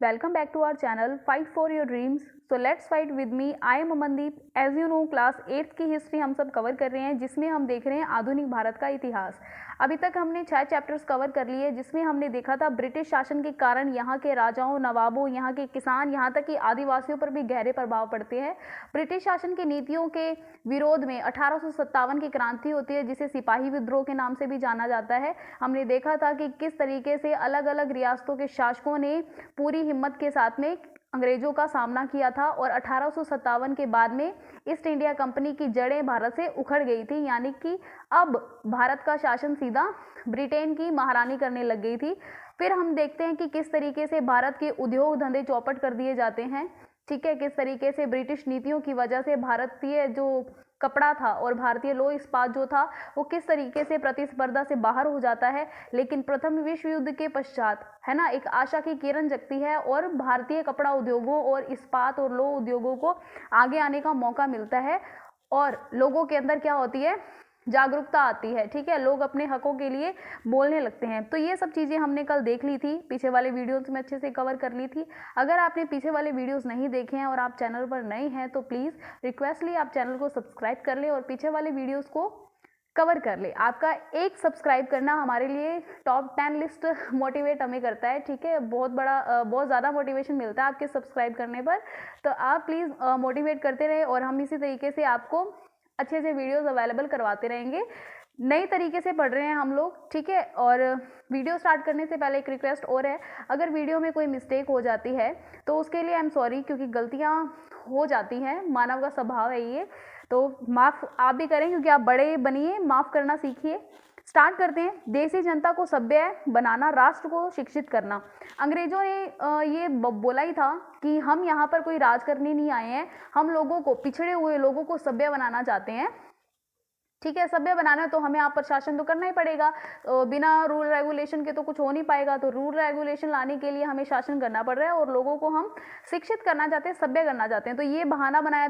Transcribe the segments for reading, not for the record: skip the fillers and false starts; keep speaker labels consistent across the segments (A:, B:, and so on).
A: Welcome back to our channel Fight for your dreams. So let's fight with me. I am Amandeep. As you know, class 8th की history हम सब cover कर रहे हैं, जिसमें हम देख रहे हैं आधुनिक भारत का इतिहास। अभी तक हमने 6 चैप्टर्स कवर कर लिए, जिसमें हमने देखा था ब्रिटिश शासन के कारण यहाँ के राजाओं, नवाबों, यहाँ के किसान, यहाँ तक कि आदिवासियों पर भी गहरे प्रभाव पड़ते हैं। ब्रिटिश शासन की नीतियों के विरोध में 1857 की क्रांति होती है, जिसे सिपाही विद्रोह के नाम से भी जाना जाता है। हमने देखा था कि किस तरीके से अलग अलग रियासतों के शासकों ने पूरी हिम्मत के साथ में अंग्रेजों का सामना किया था और 1857 के बाद में ईस्ट इंडिया कंपनी की जड़ें भारत से उखड़ गई थी, यानी कि अब भारत का शासन सीधा ब्रिटेन की महारानी करने लग गई थी। फिर हम देखते हैं कि किस तरीके से भारत के उद्योग धंधे चौपट कर दिए जाते हैं, ठीक है। किस तरीके से ब्रिटिश नीतियों की वजह से भारतीय जो कपड़ा था और भारतीय लोह इस्पात जो था वो किस तरीके से प्रतिस्पर्धा से बाहर हो जाता है। लेकिन प्रथम विश्व युद्ध के पश्चात, है ना, एक आशा की किरण जगती है और भारतीय कपड़ा उद्योगों और इस्पात और लोह उद्योगों को आगे आने का मौका मिलता है और लोगों के अंदर क्या होती है, जागरूकता आती है, ठीक है। लोग अपने हकों के लिए बोलने लगते हैं। तो ये सब चीज़ें हमने कल देख ली थी, पीछे वाले वीडियोस में अच्छे से कवर कर ली थी। अगर आपने पीछे वाले वीडियोस नहीं देखे हैं और आप चैनल पर नए हैं तो प्लीज़ रिक्वेस्टली आप चैनल को सब्सक्राइब कर ले और पीछे वाले वीडियोज़ को कवर कर ले। आपका एक सब्सक्राइब करना हमारे लिए टॉप 10 लिस्ट मोटिवेट हमें करता है, ठीक है। बहुत ज़्यादा मोटिवेशन मिलता है आपके सब्सक्राइब करने पर। तो आप प्लीज़ मोटिवेट करते रहे और हम इसी तरीके से आपको अच्छे से वीडियोस अवेलेबल करवाते रहेंगे। नए तरीके से पढ़ रहे हैं हम लोग, ठीक है। और वीडियो स्टार्ट करने से पहले एक रिक्वेस्ट और है, अगर वीडियो में कोई मिस्टेक हो जाती है तो उसके लिए आई एम सॉरी, क्योंकि गलतियां हो जाती हैं, मानव का स्वभाव है ये। तो माफ़ आप भी करें, क्योंकि आप बड़े बनिए, माफ़ करना सीखिए। स्टार्ट करते हैं। देसी जनता को सभ्य बनाना, राष्ट्र को शिक्षित करना। अंग्रेजों ने ये बोला ही था कि हम यहाँ पर कोई राज करने नहीं आए हैं, हम लोगों को, पिछड़े हुए लोगों को सभ्य बनाना चाहते हैं, ठीक है। सभ्य बनाना है तो हमें आप पर शासन तो करना ही पड़ेगा, बिना रूल रेगुलेशन के तो कुछ हो नहीं पाएगा। तो रूल रेगुलेशन लाने के लिए हमें शासन करना पड़ रहा है और लोगों को हम शिक्षित करना चाहते हैं, सभ्य करना चाहते हैं। तो ये बहाना बनाया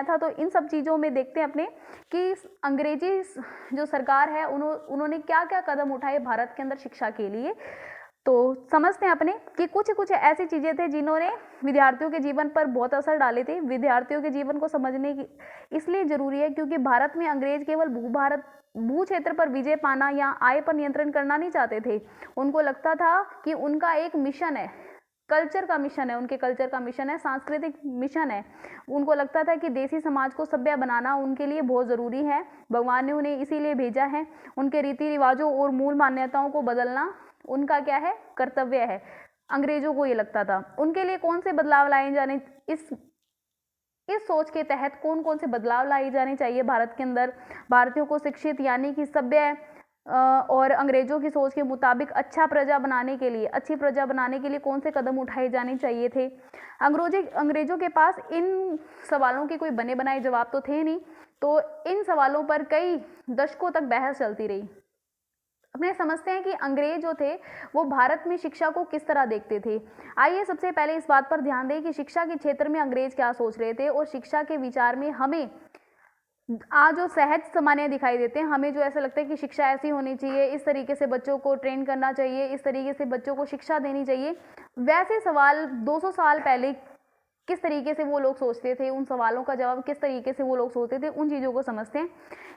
A: था। तो इन सब चीज़ों में देखते हैं अपने कि अंग्रेजी जो सरकार है उन्होंने क्या क्या कदम उठाए भारत के अंदर शिक्षा के लिए। तो समझते हैं अपने कि कुछ ऐसी चीज़ें थे जिन्होंने विद्यार्थियों के जीवन पर बहुत असर डाले थे। विद्यार्थियों के जीवन को समझने की इसलिए ज़रूरी है क्योंकि भारत में अंग्रेज केवल भू क्षेत्र पर विजय पाना या आय पर नियंत्रण करना नहीं चाहते थे। उनको लगता था कि उनका एक मिशन है, कल्चर का मिशन है, उनके कल्चर का मिशन है, सांस्कृतिक मिशन है। उनको लगता था कि देसी समाज को सभ्य बनाना उनके लिए बहुत ज़रूरी है, भगवान ने उन्हें इसीलिए भेजा है। उनके रीति रिवाजों और मूल मान्यताओं को बदलना उनका क्या है, कर्तव्य है। अंग्रेजों को ये लगता था। उनके लिए कौन से बदलाव लाए जाने, इस सोच के तहत कौन कौन से बदलाव लाए जाने चाहिए भारत के अंदर, भारतीयों को शिक्षित यानी कि सभ्य और अंग्रेजों की सोच के मुताबिक अच्छी प्रजा बनाने के लिए कौन से कदम उठाए जाने चाहिए थे। अंग्रेजों के पास इन सवालों के कोई बने बनाए जवाब तो थे नहीं, तो इन सवालों पर कई दशकों तक बहस चलती रही। अपने समझते हैं कि अंग्रेज जो थे वो भारत में शिक्षा को किस तरह देखते थे। आइए सबसे पहले इस बात पर ध्यान दें कि शिक्षा के क्षेत्र में अंग्रेज क्या सोच रहे थे और शिक्षा के विचार में हमें आज जो सहज सामान्य दिखाई देते हैं, हमें जो ऐसा लगता है कि शिक्षा ऐसी होनी चाहिए, इस तरीके से बच्चों को ट्रेन करना चाहिए, इस तरीके से बच्चों को शिक्षा देनी चाहिए, वैसे सवाल 200 साल पहले किस तरीके से वो लोग सोचते थे, उन सवालों का जवाब किस तरीके से वो लोग सोचते थे, उन चीज़ों को समझते हैं।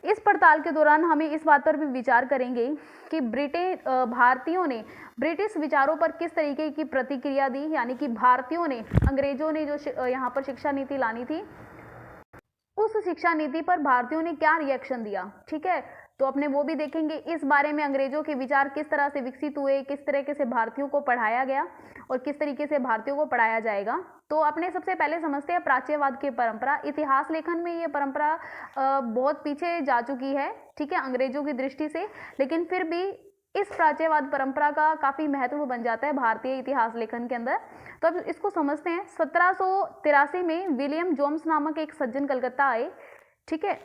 A: इस पड़ताल के दौरान हमें इस बात पर भी विचार करेंगे कि भारतीयों ने ब्रिटिश विचारों पर किस तरीके की प्रतिक्रिया दी, यानी कि भारतीयों ने, अंग्रेजों ने जो यहाँ पर शिक्षा नीति लानी थी, उस शिक्षा नीति पर भारतीयों ने क्या रिएक्शन दिया, ठीक है। तो अपने वो भी देखेंगे। इस बारे में अंग्रेजों के विचार किस तरह से विकसित हुए, किस तरीके से भारतीयों को पढ़ाया गया और किस तरीके से भारतीयों को पढ़ाया जाएगा। तो अपने सबसे पहले समझते हैं प्राच्यवाद की परंपरा। इतिहास लेखन में ये परंपरा बहुत पीछे जा चुकी है, ठीक है, अंग्रेजों की दृष्टि से, लेकिन फिर भी इस प्राच्यवाद परंपरा का काफ़ी महत्व बन जाता है भारतीय इतिहास लेखन के अंदर। तो अब इसको समझते हैं। 1783 में विलियम जोन्स नामक एक सज्जन कलकत्ता आए, ठीक है।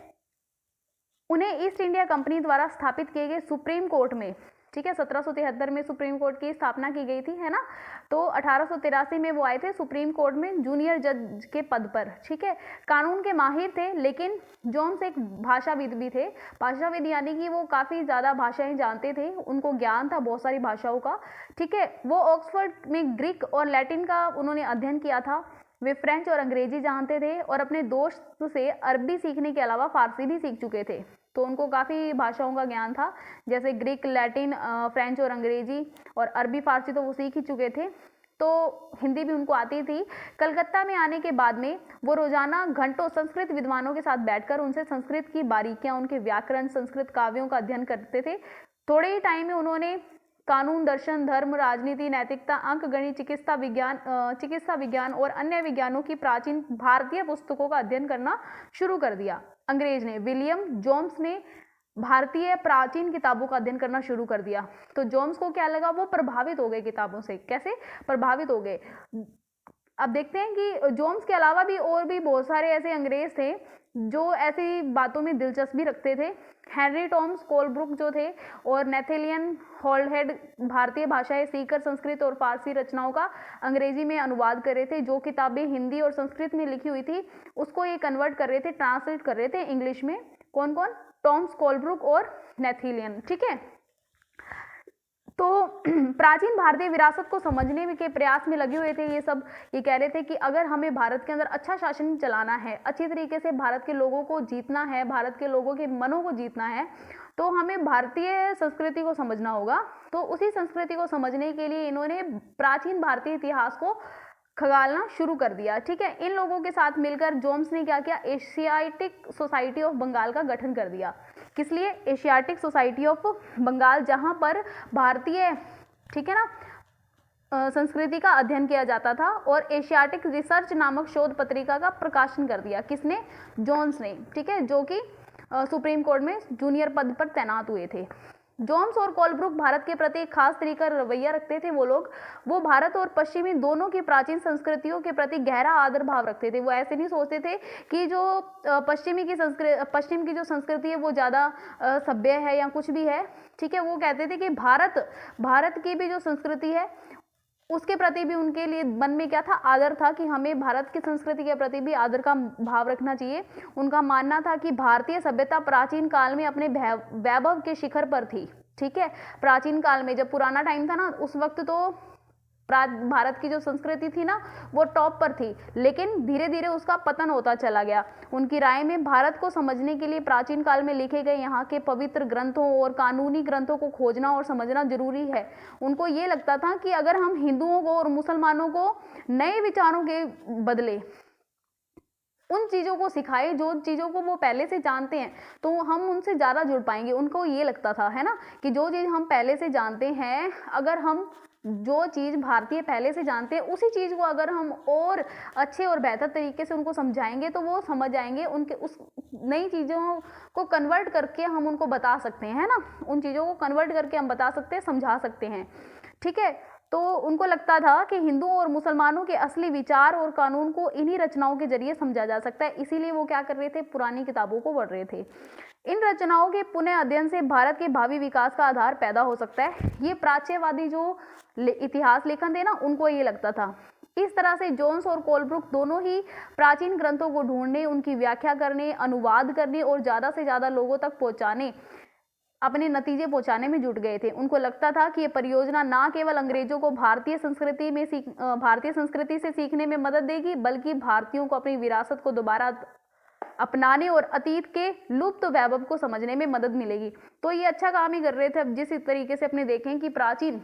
A: उन्हें ईस्ट इंडिया कंपनी द्वारा स्थापित किए गए सुप्रीम कोर्ट में, ठीक है। 1773 में सुप्रीम कोर्ट की स्थापना की गई थी, है ना। तो 1883 में वो आए थे सुप्रीम कोर्ट में जूनियर जज के पद पर, ठीक है। कानून के माहिर थे, लेकिन जोन्स एक भाषाविद भी थे। भाषाविद यानी कि वो काफ़ी ज़्यादा भाषाएं जानते थे, उनको ज्ञान था बहुत सारी भाषाओं का, ठीक है। वो ऑक्सफोर्ड में ग्रीक और लैटिन का उन्होंने अध्ययन किया था। वे फ्रेंच और अंग्रेजी जानते थे और अपने दोस्त से अरबी सीखने के अलावा फारसी भी सीख चुके थे। तो उनको काफ़ी भाषाओं का ज्ञान था, जैसे ग्रीक, लैटिन, फ्रेंच और अंग्रेजी, और अरबी फारसी तो वो सीख ही चुके थे। तो हिंदी भी उनको आती थी। कलकत्ता में आने के बाद में वो रोजाना घंटों संस्कृत विद्वानों के साथ बैठकर उनसे संस्कृत की बारीकियां, उनके व्याकरण, संस्कृत काव्यों का अध्ययन करते थे। थोड़े ही टाइम में उन्होंने कानून, दर्शन, धर्म, राजनीति, नैतिकता, अंक गणित, चिकित्सा विज्ञान और अन्य विज्ञानों की प्राचीन भारतीय पुस्तकों का अध्ययन करना शुरू कर दिया। अंग्रेज ने, विलियम जोन्स ने भारतीय प्राचीन किताबों का अध्ययन करना शुरू कर दिया। तो जोन्स को क्या लगा, वो प्रभावित हो गए किताबों से। कैसे प्रभावित हो गए, अब देखते हैं कि जोन्स के अलावा भी और भी बहुत सारे ऐसे अंग्रेज थे जो ऐसी बातों में दिलचस्पी रखते थे। हेनरी टॉम्स कोलब्रुक जो थे और नेथेलियन हॉलहेड भारतीय भाषाएं सीखकर संस्कृत और फारसी रचनाओं का अंग्रेजी में अनुवाद कर रहे थे। जो किताबें हिंदी और संस्कृत में लिखी हुई थी उसको ये कन्वर्ट कर रहे थे, ट्रांसलेट कर रहे थे इंग्लिश में। कौन कौन? टॉम्स कोलब्रुक और नेथेलियन, ठीक है। तो प्राचीन भारतीय विरासत को समझने के प्रयास में लगे हुए थे ये सब। ये कह रहे थे कि अगर हमें भारत के अंदर अच्छा शासन चलाना है, अच्छी तरीके से भारत के लोगों को जीतना है, भारत के लोगों के मनों को जीतना है, तो हमें भारतीय संस्कृति को समझना होगा। तो उसी संस्कृति को समझने के लिए इन्होंने प्राचीन भारतीय इतिहास को खंगालना शुरू कर दिया, ठीक है। इन लोगों के साथ मिलकर जोन्स ने क्या किया, एशियाटिक सोसाइटी ऑफ बंगाल का गठन कर दिया। किस लिए? एशियाटिक सोसाइटी ऑफ बंगाल, जहां पर भारतीय, ठीक है ना, संस्कृति का अध्ययन किया जाता था। और एशियाटिक रिसर्च नामक शोध पत्रिका का प्रकाशन कर दिया। किसने? जोन्स ने, ठीक है, जो कि सुप्रीम कोर्ट में जूनियर पद पर तैनात हुए थे। जोन्स और कोलब्रुक भारत के प्रति एक खास तरीका रवैया रखते थे। वो भारत और पश्चिमी दोनों की प्राचीन संस्कृतियों के प्रति गहरा आदर भाव रखते थे। वो ऐसे नहीं सोचते थे कि जो पश्चिम की जो संस्कृति है वो ज़्यादा सभ्य है या कुछ भी है, ठीक है। वो कहते थे कि भारत की भी जो संस्कृति है उसके प्रति भी उनके लिए मन में क्या था, आदर था कि हमें भारत की संस्कृति के प्रति भी आदर का भाव रखना चाहिए। उनका मानना था कि भारतीय सभ्यता प्राचीन काल में अपने वैभव के शिखर पर थी, ठीक है। प्राचीन काल में जब पुराना टाइम था ना, उस वक्त तो भारत की जो संस्कृति थी ना वो टॉप पर थी, लेकिन धीरे धीरे उसका पतन होता चला गया। उनकी राय में भारत को समझने के लिए प्राचीन काल में लिखे गए यहाँ के पवित्र ग्रंथों और कानूनी ग्रंथों को खोजना और समझना जरूरी है। उनको ये लगता था कि अगर हम हिंदुओं को और मुसलमानों को नए विचारों के बदले उन चीज़ों को सिखाए जो चीज़ों को वो पहले से जानते हैं, तो हम उनसे ज़्यादा जुड़ पाएंगे। उनको ये लगता था, है ना, कि जो चीज़ हम पहले से जानते हैं, अगर हम जो चीज़ भारतीय पहले से जानते हैं उसी चीज़ को अगर हम और अच्छे और बेहतर तरीके से उनको समझाएंगे तो वो समझ जाएंगे। उनके उस नई चीज़ों को कन्वर्ट करके हम उनको बता सकते हैं, है ना, उन चीज़ों को कन्वर्ट करके हम बता सकते हैं, समझा सकते हैं, ठीक है। तो उनको लगता था कि हिंदुओं और मुसलमानों के असली विचार और कानून को इन्हीं रचनाओं के जरिए समझा जा सकता है। इसीलिए वो क्या कर रहे थे, पुरानी किताबों को पढ़ रहे थे। इन रचनाओं के पुनः अध्ययन से भारत के भावी विकास का आधार पैदा हो सकता है। ये प्राच्यवादी जो इतिहास लेखन थे ना, उनको ये लगता था। इस तरह से जोन्स और कोलब्रुक दोनों ही प्राचीन ग्रंथों को ढूंढने, उनकी व्याख्या करने, अनुवाद करने और ज़्यादा से ज़्यादा लोगों तक पहुँचाने, अपने नतीजे पहुंचाने में जुट गए थे। उनको लगता था कि ये परियोजना ना केवल अंग्रेजों को भारतीय संस्कृति से सीखने में मदद देगी, बल्कि भारतीयों को अपनी विरासत को दोबारा अपनाने और अतीत के लुप्त वैभव को समझने में मदद मिलेगी। तो ये अच्छा काम ही कर रहे थे। अब जिस तरीके से अपने देखें कि प्राचीन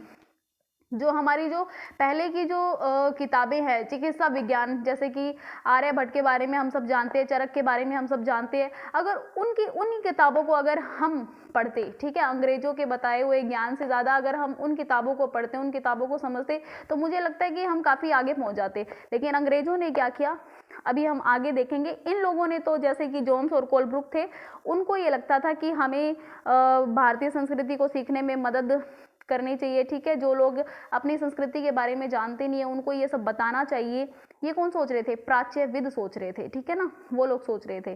A: जो हमारी जो पहले की जो किताबें हैं, चिकित्सा विज्ञान, जैसे कि आर्यभट्ट के बारे में हम सब जानते हैं, चरक के बारे में हम सब जानते हैं, अगर उन्हीं किताबों को अगर हम पढ़ते, ठीक है, अंग्रेजों के बताए हुए ज्ञान से ज़्यादा अगर हम उन किताबों को पढ़ते, उन किताबों को समझते, तो मुझे लगता है कि हम काफ़ी आगे पहुँच जाते। लेकिन अंग्रेजों ने क्या किया, अभी हम आगे देखेंगे। इन लोगों ने तो, जैसे कि जोन्स और कोलब्रुक थे, उनको ये लगता था कि हमें भारतीय संस्कृति को सीखने में मदद करनी चाहिए, ठीक है। जो लोग अपनी संस्कृति के बारे में जानते नहीं है उनको ये सब बताना चाहिए। ये कौन सोच रहे थे? प्राच्यविद सोच रहे थे, ठीक है ना, वो लोग सोच रहे थे।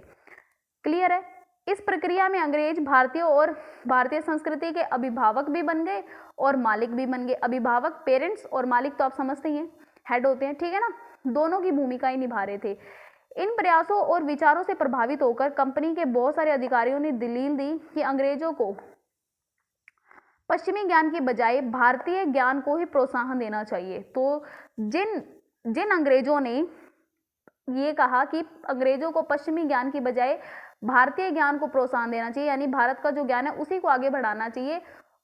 A: क्लियर है? इस प्रक्रिया में अंग्रेज भारतीय और भारतीय संस्कृति के अभिभावक भी बन गए और मालिक भी बन गए। अभिभावक पेरेंट्स और मालिक तो आप समझते ही हैं, हेड होते हैं, ठीक है ना, दोनों की भूमिकाएं निभा रहे थे। इन प्रयासों और विचारों से प्रभावित होकर कंपनी के बहुत सारे अधिकारियों ने दलील दी कि अंग्रेजों को पश्चिमी ज्ञान की बजाय भारतीय ज्ञान को ही प्रोत्साहन देना चाहिए। तो जिन अंग्रेजों ने ये कहा कि अंग्रेजों को पश्चिमी ज्ञान की बजाय भारतीय ज्ञान को प्रोत्साहन देना चाहिए, यानी भारत का जो ज्ञान है उसी को आगे बढ़ाना चाहिए,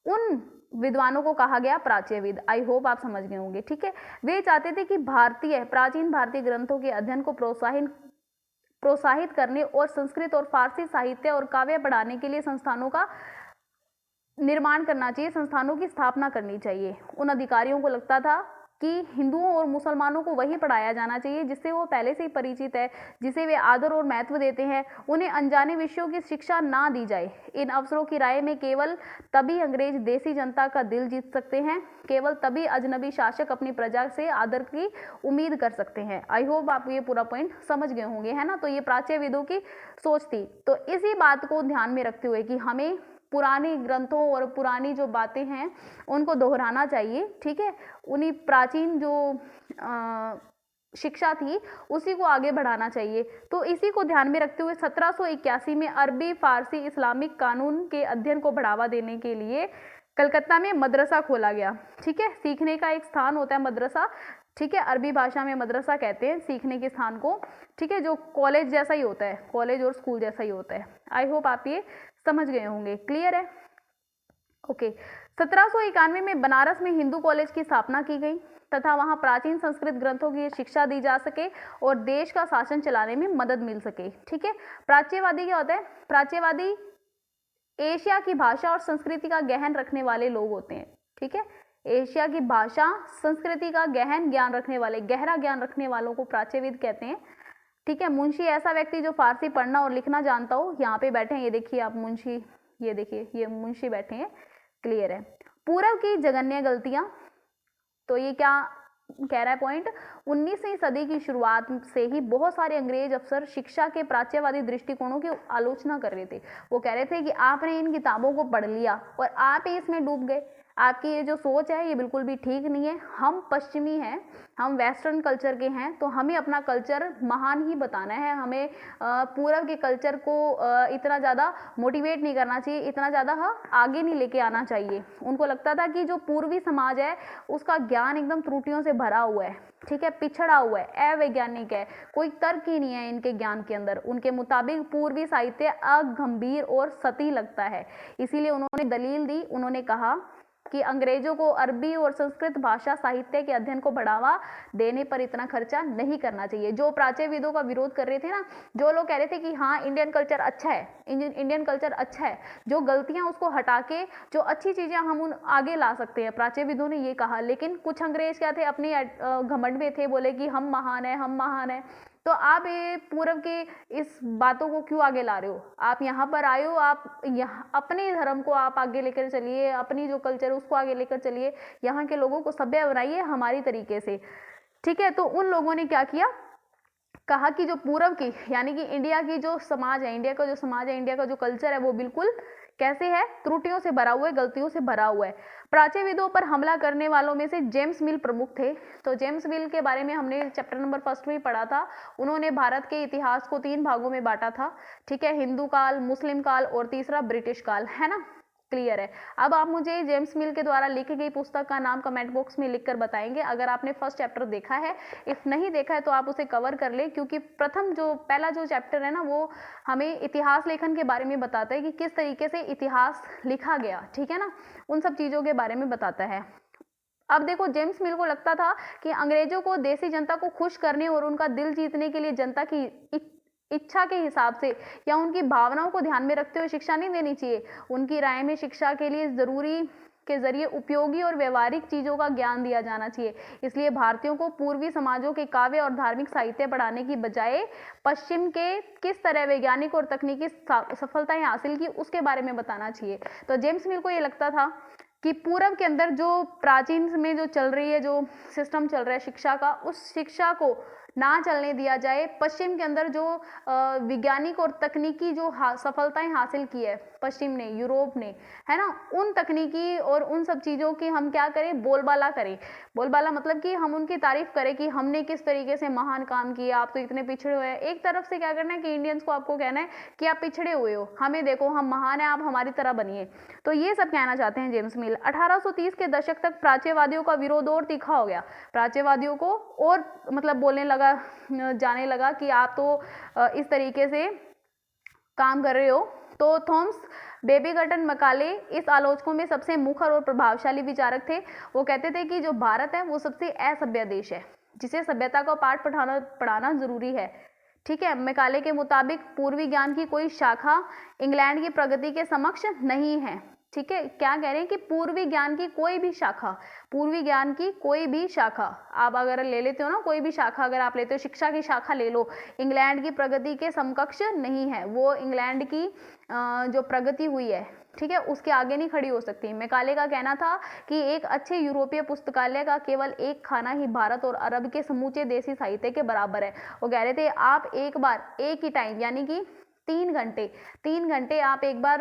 A: उन विद्वानों को कहा गया प्राच्यविद। आई होप आप समझ गए होंगे, ठीक है। वे चाहते थे कि प्राचीन भारतीय ग्रंथों के अध्ययन को प्रोत्साहित करने और संस्कृत और फारसी साहित्य और काव्य पढ़ाने के लिए संस्थानों का निर्माण करना चाहिए, संस्थानों की स्थापना करनी चाहिए। उन अधिकारियों को लगता था कि हिंदुओं और मुसलमानों को वही पढ़ाया जाना चाहिए जिससे वो पहले से ही परिचित है, जिसे वे आदर और महत्व देते हैं। उन्हें अनजाने विषयों की शिक्षा ना दी जाए। इन अफसरों की राय में केवल तभी अंग्रेज देसी जनता का दिल जीत सकते हैं, केवल तभी अजनबी शासक अपनी प्रजा से आदर की उम्मीद कर सकते हैं। आई होप आप ये पूरा पॉइंट समझ गए होंगे, है ना। तो ये प्राच्यविदों की सोच थी। तो इसी बात को ध्यान में रखते हुए कि हमें पुराने ग्रंथों और पुरानी जो बातें हैं उनको दोहराना चाहिए, ठीक है, उन्हीं प्राचीन जो शिक्षा थी उसी को आगे बढ़ाना चाहिए। तो इसी को ध्यान में रखते हुए 1781 में अरबी फारसी इस्लामिक कानून के अध्ययन को बढ़ावा देने के लिए कलकत्ता में मदरसा खोला गया, ठीक है। सीखने का एक स्थान होता है मदरसा, ठीक है, अरबी भाषा में मदरसा कहते हैं सीखने के स्थान को, ठीक है, जो कॉलेज जैसा ही होता है, कॉलेज और स्कूल जैसा ही होता है। आई होप आप ये समझ गए होंगे, क्लियर है, ओके। 1791 में बनारस में हिंदू कॉलेज की स्थापना की गई तथा वहां प्राचीन संस्कृत ग्रंथों की शिक्षा दी जा सके और देश का शासन चलाने में मदद मिल सके, ठीक है। प्राच्यवादी क्या होता है? प्राच्यवादी एशिया की भाषा और संस्कृति का गहन रखने वाले लोग होते हैं, ठीक है। एशिया की भाषा संस्कृति का गहन ज्ञान रखने वाले, गहरा ज्ञान रखने वालों को प्राच्यविद कहते हैं, ठीक है। मुंशी ऐसा व्यक्ति जो फारसी पढ़ना और लिखना जानता हो। यहाँ पे बैठे हैं, ये देखिए आप मुंशी, ये देखिए ये मुंशी बैठे हैं, क्लियर है। पूर्व की जघन्य गलतियां, तो ये क्या कह रहा है पॉइंट, 19वीं सदी की शुरुआत से ही बहुत सारे अंग्रेज अफसर शिक्षा के प्राच्यवादी दृष्टिकोणों की आलोचना कर रहे थे। वो कह रहे थे कि आपने इन किताबों को पढ़ लिया और आप ही इसमें डूब गए, आपकी ये जो सोच है ये बिल्कुल भी ठीक नहीं है। हम पश्चिमी हैं, हम वेस्टर्न कल्चर के हैं, तो हमें अपना कल्चर महान ही बताना है, हमें पूर्व के कल्चर को इतना ज़्यादा मोटिवेट नहीं करना चाहिए, इतना ज़्यादा आगे नहीं लेके आना चाहिए। उनको लगता था कि जो पूर्वी समाज है उसका ज्ञान एकदम त्रुटियों से भरा हुआ है, ठीक है, पिछड़ा हुआ है, अवैज्ञानिक है, कोई तर्क ही नहीं है इनके ज्ञान के अंदर। उनके मुताबिक पूर्वी साहित्य अगंभीर और सती लगता है। इसीलिए उन्होंने दलील दी, उन्होंने कहा कि अंग्रेजों को अरबी और संस्कृत भाषा साहित्य के अध्ययन को बढ़ावा देने पर इतना खर्चा नहीं करना चाहिए। जो प्राच्यविदों का विरोध कर रहे थे ना, जो लोग कह रहे थे कि हाँ इंडियन कल्चर अच्छा है, इंडियन कल्चर अच्छा है, जो गलतियां उसको हटा के जो अच्छी चीजें हम उन आगे ला सकते हैं, प्राच्यविदों ने ये कहा। लेकिन कुछ अंग्रेज क्या थे, अपने घमंड में थे, बोले कि हम महान है, हम महान है। तो आप ये पूर्व के इस बातों को क्यों आगे ला रहे हो? आप यहाँ पर आए हो, आप यहाँ अपने धर्म को आप आगे लेकर चलिए, अपनी जो कल्चर है उसको आगे लेकर चलिए, यहाँ के लोगों को सभ्य बनाइए हमारी तरीके से, ठीक है। तो उन लोगों ने क्या किया, कहा कि जो पूर्व की यानी कि इंडिया की जो समाज है, इंडिया का जो समाज है, इंडिया का जो कल्चर है वो बिल्कुल कैसे है, त्रुटियों से भरा हुआ है, गलतियों से भरा हुआ है। प्राच्यविदों पर हमला करने वालों में से जेम्स मिल प्रमुख थे। तो जेम्स मिल के बारे में हमने चैप्टर नंबर 1 में पढ़ा था। उन्होंने भारत के इतिहास को 3 भागों में बांटा था, ठीक है, हिंदू काल, मुस्लिम काल और तीसरा ब्रिटिश काल, है ना, क्लियर है। अब आप मुझे जेम्स मिल के द्वारा लिखी गई पुस्तक का नाम कमेंट बॉक्स में लिखकर बताएंगे अगर आपने फर्स्ट चैप्टर देखा है। इफ नहीं देखा है तो आप उसे कवर कर ले, क्योंकि पहला जो चैप्टर है ना वो हमें इतिहास लेखन के बारे में बताता है कि किस तरीके से इतिहास लिखा गया, ठीक है ना, उन सब चीजों के बारे में बताता है। अब देखो, जेम्स मिल को लगता था कि अंग्रेजों को देसी जनता को खुश करने और उनका दिल जीतने के लिए जनता की इच्छा के हिसाब से या उनकी भावनाओं को ध्यान में रखते हुए शिक्षा नहीं देनी चाहिए। उनकी राय में शिक्षा के लिए जरूरी के जरिए उपयोगी और व्यवहारिक चीजों का ज्ञान दिया जाना चाहिए। इसलिए भारतीयों को पूर्वी समाजों के काव्य और धार्मिक साहित्य पढ़ाने की बजाय पश्चिम के किस तरह वैज्ञानिक और तकनीकी सफलताएं हासिल की उसके बारे में बताना चाहिए। तो जेम्स मिल को ये लगता था कि पूर्व के अंदर जो प्राचीन में जो चल रही है, जो सिस्टम चल रहा है शिक्षा का, उस शिक्षा को ना चलने दिया जाए। पश्चिम के अंदर जो वैज्ञानिक और तकनीकी जो सफलताएं हासिल की है पश्चिम ने, यूरोप ने, है ना, उन तकनीकी और उन सब चीज़ों की हम क्या करें, बोलबाला करें। बोलबाला मतलब कि हम उनकी तारीफ करें कि हमने किस तरीके से महान काम किया, आप तो इतने पिछड़े हुए हैं। एक तरफ से क्या करना है कि इंडियंस को आपको कहना है कि आप पिछड़े हुए हो, हमें देखो हम महान हैं, आप हमारी तरह बनिए। तो ये सब कहना चाहते हैं जेम्स मिल। 1830 के दशक तक प्राच्यवादियों का विरोध और तीखा हो गया। प्राच्यवादियों को और मतलब बोलने लगा, जाने लगा कि आप तो इस तरीके से काम कर रहे हो। तो थॉमस बेबीगटन मकाले इस आलोचकों में सबसे मुखर और प्रभावशाली विचारक थे। वो कहते थे कि जो भारत है वो सबसे असभ्य देश है, जिसे सभ्यता का पाठ पढ़ाना जरूरी है। ठीक है। मैकाले के मुताबिक पूर्वी ज्ञान की कोई शाखा इंग्लैंड की प्रगति के समक्ष नहीं है। ठीक है, क्या कह रहे हैं कि पूर्वी ज्ञान की कोई भी शाखा, पूर्वी ज्ञान की कोई भी शाखा आप अगर ले लेते हो ना, कोई भी शाखा अगर आप लेते हो, शिक्षा की शाखा ले लो, इंग्लैंड की प्रगति के समकक्ष नहीं है। वो इंग्लैंड की जो प्रगति हुई है, ठीक है, उसके आगे नहीं खड़ी हो सकती। मैकाले का कहना था कि एक अच्छे यूरोपीय पुस्तकालय का केवल एक खाना ही भारत और अरब के समूचे देसी साहित्य के बराबर है। वो कह रहे थे आप एक बार एक ही टाइम यानी कि 3 घंटे आप एक बार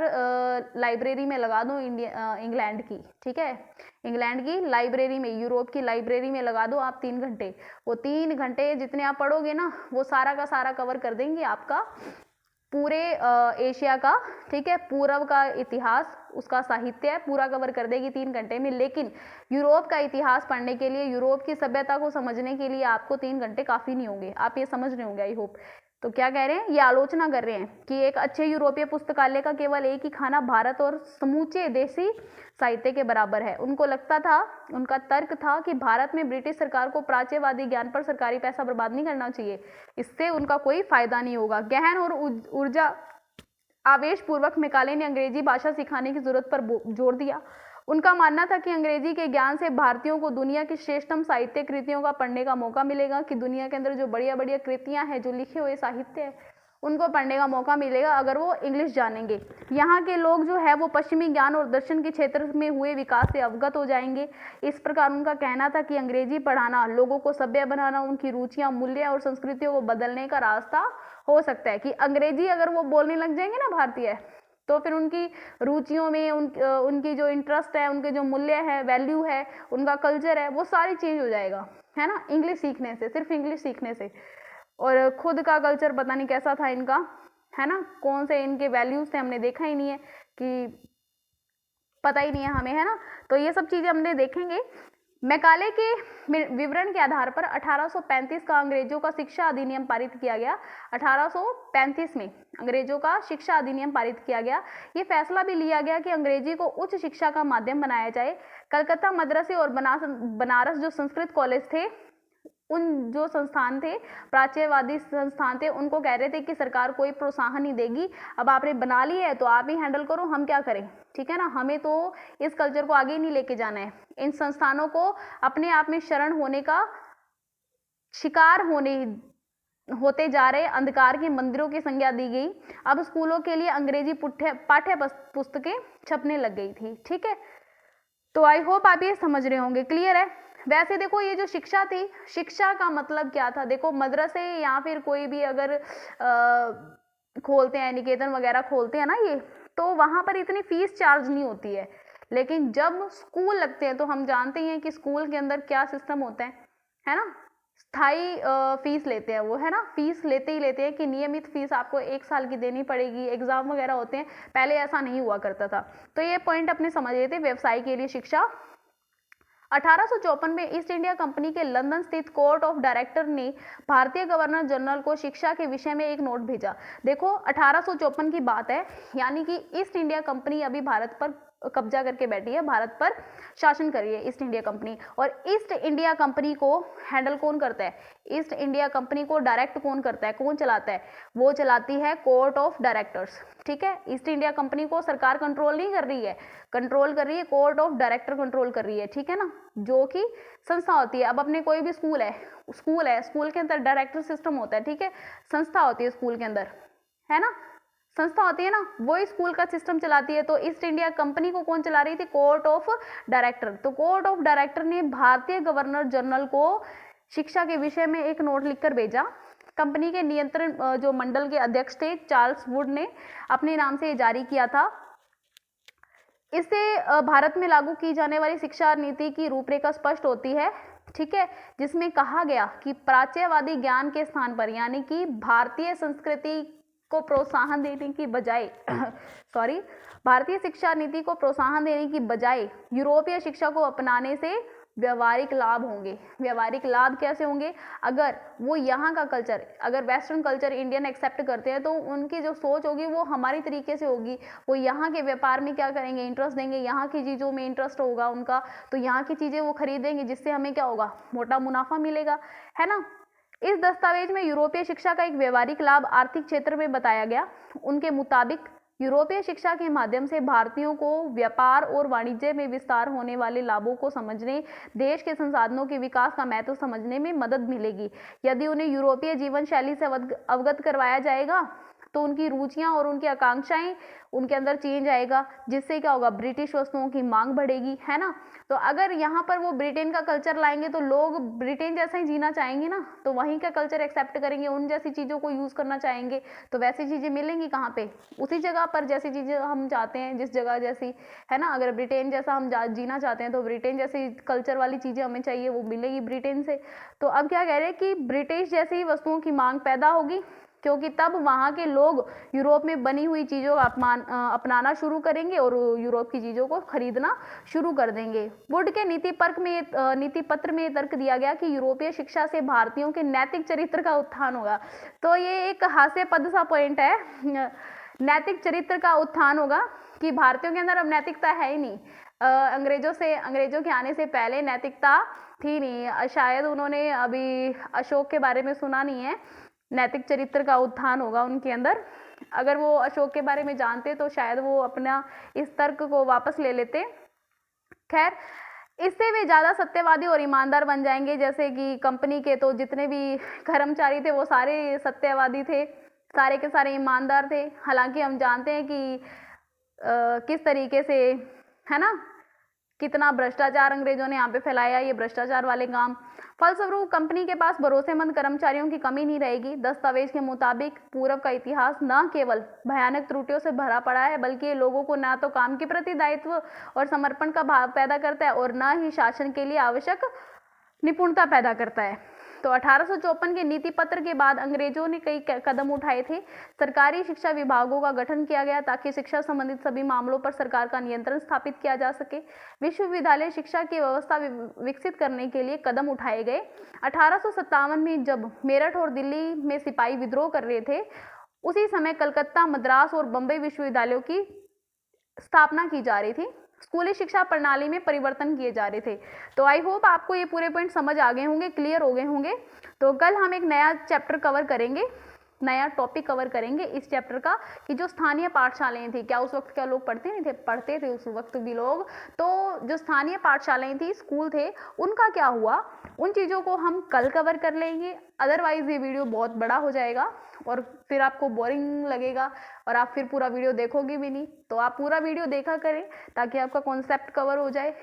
A: लाइब्रेरी में लगा दो इंग्लैंड की, ठीक है, इंग्लैंड की लाइब्रेरी में, यूरोप की लाइब्रेरी में लगा दो आप 3 घंटे। वो 3 घंटे जितने आप पढ़ोगे ना, वो सारा का सारा कवर कर देंगे आपका पूरे एशिया का, ठीक है, पूर्व का इतिहास, उसका साहित्य है, पूरा कवर कर देगी 3 घंटे में। लेकिन यूरोप का इतिहास पढ़ने के लिए, यूरोप की सभ्यता को समझने के लिए आपको 3 घंटे काफी नहीं होंगे। आप ये समझ रहे होंगे, आई होप। तो क्या कह रहे हैं, ये आलोचना कर रहे हैं कि एक अच्छे यूरोपीय पुस्तकालय का केवल एक ही खाना भारत और समूचे देसी साहित्य के बराबर है। उनको लगता था, उनका तर्क था कि भारत में ब्रिटिश सरकार को प्राच्यवादी ज्ञान पर सरकारी पैसा बर्बाद नहीं करना चाहिए, इससे उनका कोई फायदा नहीं होगा। गहन और ऊर्जा आवेश पूर्वक मैकाले ने अंग्रेजी भाषा सिखाने की जरूरत पर जोर दिया। उनका मानना था कि अंग्रेजी के ज्ञान से भारतीयों को दुनिया की श्रेष्ठतम साहित्य कृतियों का पढ़ने का मौका मिलेगा, कि दुनिया के अंदर जो बढ़िया बढ़िया कृतियां हैं, जो लिखे हुए साहित्य है, उनको पढ़ने का मौका मिलेगा अगर वो इंग्लिश जानेंगे। यहाँ के लोग जो है वो पश्चिमी ज्ञान और दर्शन के क्षेत्र में हुए विकास से अवगत हो जाएंगे। इस प्रकार उनका कहना था कि अंग्रेजी पढ़ाना लोगों को सभ्य बनाना, उनकी रुचियां, मूल्य और संस्कृतियों को बदलने का रास्ता हो सकता है। कि अंग्रेजी अगर वो बोलने लग जाएंगे ना भारतीय, तो फिर उनकी रुचियों में उनकी जो इंटरेस्ट है, उनके जो मूल्य है, वैल्यू है, उनका कल्चर है, वो सारी चेंज हो जाएगा, है ना, इंग्लिश सीखने से, सिर्फ इंग्लिश सीखने से। और खुद का कल्चर पता नहीं कैसा था इनका, है ना, कौन से इनके वैल्यूज थे हमने देखा ही नहीं है, कि पता ही नहीं है हमें, है ना। तो ये सब चीजें हमने देखेंगे। मैकाले के विवरण के आधार पर 1835 का अंग्रेजों का शिक्षा अधिनियम पारित किया गया। 1835 में अंग्रेजों का शिक्षा अधिनियम पारित किया गया। ये फैसला भी लिया गया कि अंग्रेजी को उच्च शिक्षा का माध्यम बनाया जाए। कलकत्ता, मद्रासी और बनारस जो संस्कृत कॉलेज थे, उन जो संस्थान थे, प्राच्यवादी संस्थान थे, उनको कह रहे थे कि सरकार कोई प्रोत्साहन नहीं देगी, अब आपने बना ली है तो आप ही हैंडल करो, हम क्या करें, ठीक है ना, हमें तो इस कल्चर को आगे नहीं लेके जाना है। इन संस्थानों को अपने आप में शरण होने का, शिकार होते जा रहे अंधकार के मंदिरों की संज्ञा दी गई। अब स्कूलों के लिए अंग्रेजी पाठ्य पुस्तकें छपने लग गई थी, ठीक है। तो आई होप आप ये समझ रहे होंगे, क्लियर है। वैसे देखो ये जो शिक्षा थी, शिक्षा का मतलब क्या था, देखो मदरसे या फिर कोई भी अगर खोलते हैं, निकेतन वगैरह खोलते हैं ना, ये तो वहां पर इतनी फीस चार्ज नहीं होती है। लेकिन जब स्कूल लगते हैं तो हम जानते हैं कि स्कूल के अंदर क्या सिस्टम होता है ना, स्थाई फीस लेते हैं वो, है ना, फीस लेते ही लेते हैं कि नियमित फीस आपको 1 साल की देनी पड़ेगी, एग्जाम वगैरह होते हैं, पहले ऐसा नहीं हुआ करता था। तो ये पॉइंट अपने समझ लेते, व्यवसाय के लिए शिक्षा। 1854 में ईस्ट इंडिया कंपनी के लंदन स्थित कोर्ट ऑफ डायरेक्टर ने भारतीय गवर्नर जनरल को शिक्षा के विषय में एक नोट भेजा। देखो 1854 की बात है, यानी कि ईस्ट इंडिया कंपनी अभी भारत पर कब्जा करके बैठी है, भारत पर शासन कर रही है ईस्ट इंडिया कंपनी। और ईस्ट इंडिया कंपनी को हैंडल कौन करता है, ईस्ट इंडिया कंपनी को डायरेक्ट कौन करता है, कौन चलाता है, वो चलाती है कोर्ट ऑफ डायरेक्टर्स, ठीक है। ईस्ट इंडिया कंपनी को सरकार कंट्रोल नहीं कर रही है, कंट्रोल कर रही है कोर्ट ऑफ डायरेक्टर कंट्रोल कर रही है, ठीक है ना, जो कि संस्था होती है। अब अपने कोई भी स्कूल है, स्कूल के अंदर डायरेक्टर सिस्टम होता है, ठीक है, संस्था होती है स्कूल के अंदर, है ना, संस्था होती है ना, वो स्कूल का सिस्टम चलाती है। तो ईस्ट इंडिया कंपनी को कौन चला रही थी, कोर्ट ऑफ डायरेक्टर। तो कोर्ट ऑफ डायरेक्टर ने भारतीय गवर्नर जनरल को शिक्षा के विषय में एक नोट लिखकर भेजा। कंपनी के नियंत्रण जो मंडल के अध्यक्ष थे चार्ल्स वुड ने अपने नाम से जारी किया था। इससे भारत में लागू की जाने वाली शिक्षा नीति की रूपरेखा स्पष्ट होती है, ठीक है, जिसमें कहा गया कि प्राच्यवादी ज्ञान के स्थान पर यानी कि भारतीय संस्कृति को प्रोत्साहन देने की बजाय भारतीय शिक्षा नीति को प्रोत्साहन देने की बजाय यूरोपीय शिक्षा को अपनाने से व्यवहारिक लाभ होंगे। व्यवहारिक लाभ कैसे होंगे? अगर वो यहाँ का कल्चर, अगर वेस्टर्न कल्चर इंडियन एक्सेप्ट करते हैं तो उनकी जो सोच होगी वो हमारी तरीके से होगी। वो यहाँ के व्यापार में क्या करेंगे, इंटरेस्ट देंगे, यहाँ की चीज़ों में इंटरेस्ट होगा उनका, तो यहाँ की चीज़ें वो खरीदेंगे, जिससे हमें क्या होगा, मोटा मुनाफा मिलेगा, है ना। इस दस्तावेज में यूरोपीय शिक्षा का एक व्यवहारिक लाभ आर्थिक क्षेत्र में बताया गया। उनके मुताबिक यूरोपीय शिक्षा के माध्यम से भारतीयों को व्यापार और वाणिज्य में विस्तार होने वाले लाभों को समझने, देश के संसाधनों के विकास का महत्व समझने में मदद मिलेगी। यदि उन्हें यूरोपीय जीवन शैली से अवगत करवाया जाएगा तो उनकी रुचियां और उनकी आकांक्षाएं, उनके अंदर चेंज आएगा, जिससे क्या होगा, ब्रिटिश वस्तुओं की मांग बढ़ेगी, है ना। तो अगर यहाँ पर वो ब्रिटेन का कल्चर लाएंगे तो लोग ब्रिटेन जैसा ही जीना चाहेंगे ना, तो वहीं का कल्चर एक्सेप्ट करेंगे, उन जैसी चीज़ों को यूज़ करना चाहेंगे। तो वैसी चीज़ें मिलेंगी कहाँ पे, उसी जगह पर जैसी चीज़ें हम चाहते हैं, जिस जगह जैसी, है ना। अगर ब्रिटेन जैसा हम जीना चाहते हैं तो ब्रिटेन जैसी कल्चर वाली चीज़ें हमें चाहिए, वो मिलेगी ब्रिटेन से। तो अब क्या कह रहे हैं कि ब्रिटिश जैसी वस्तुओं की मांग पैदा होगी, क्योंकि तब वहाँ के लोग यूरोप में बनी हुई चीज़ों का अपनाना शुरू करेंगे और यूरोप की चीज़ों को खरीदना शुरू कर देंगे। वुड के नीति पत्र में तर्क दिया गया कि यूरोपीय शिक्षा से भारतीयों के नैतिक चरित्र का उत्थान होगा। तो ये एक हास्यास्पद सा पॉइंट है, नैतिक चरित्र का उत्थान होगा कि भारतीयों के अंदर अब नैतिकता है ही नहीं। अंग्रेजों के आने से पहले नैतिकता थी नहीं, शायद उन्होंने अभी अशोक के बारे में सुना नहीं है। नैतिक चरित्र का उत्थान होगा उनके अंदर। अगर वो अशोक के बारे में जानते तो शायद वो अपना इस तर्क को वापस ले लेते। खैर, इससे वे ज़्यादा सत्यवादी और ईमानदार बन जाएंगे। जैसे कि कंपनी के तो जितने भी कर्मचारी थे वो सारे सत्यवादी थे, सारे के सारे ईमानदार थे। हालांकि हम जानते हैं कि किस तरीके से, है ना, कितना भ्रष्टाचार अंग्रेजों ने यहाँ पे फैलाया, ये भ्रष्टाचार वाले काम। फलस्वरूप कंपनी के पास भरोसेमंद कर्मचारियों की कमी नहीं रहेगी। दस्तावेज के मुताबिक पूर्व का इतिहास न केवल भयानक त्रुटियों से भरा पड़ा है, बल्कि ये लोगों को न तो काम के प्रति दायित्व और समर्पण का भाव पैदा करता है और न ही शासन के लिए आवश्यक निपुणता पैदा करता है। तो 1854 के नीति पत्र के बाद अंग्रेजों ने कई कदम उठाए थे। सरकारी शिक्षा विभागों का गठन किया गया ताकि शिक्षा संबंधित सभी मामलों पर सरकार का नियंत्रण स्थापित किया जा सके। विश्वविद्यालय शिक्षा की व्यवस्था विकसित करने के लिए कदम उठाए गए। 1857 में जब मेरठ और दिल्ली में सिपाही विद्रोह कर रहे थे, उसी समय कलकत्ता, मद्रास और बम्बई विश्वविद्यालयों की स्थापना की जा रही थी। स्कूली शिक्षा प्रणाली में परिवर्तन किए जा रहे थे। तो आई होप आपको ये पूरे पॉइंट समझ आ गए होंगे, क्लियर हो गए होंगे। तो कल हम एक नया चैप्टर कवर करेंगे, नया टॉपिक कवर करेंगे इस चैप्टर का, कि जो स्थानीय पाठशालाएं थी, क्या उस वक्त क्या लोग पढ़ते नहीं थे, पढ़ते थे उस वक्त भी लोग। तो जो स्थानीय पाठशालाएं थी, स्कूल थे, उनका क्या हुआ, उन चीज़ों को हम कल कवर कर लेंगे। अदरवाइज ये वीडियो बहुत बड़ा हो जाएगा और फिर आपको बोरिंग लगेगा और आप फिर पूरा वीडियो देखोगे भी नहीं। तो आप पूरा वीडियो देखा करें ताकि आपका कॉन्सेप्ट कवर हो जाए।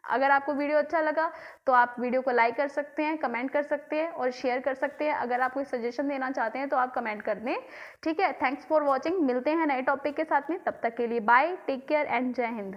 A: अगर आपको वीडियो अच्छा लगा तो आप वीडियो को लाइक कर सकते हैं, कमेंट कर सकते हैं और शेयर कर सकते हैं। अगर आप कोई सजेशन देना चाहते हैं तो आप कमेंट कर दें, ठीक है। Thanks for watching. मिलते हैं नए टॉपिक के साथ में, तब तक के लिए बाय, टेक केयर एंड जय हिंद।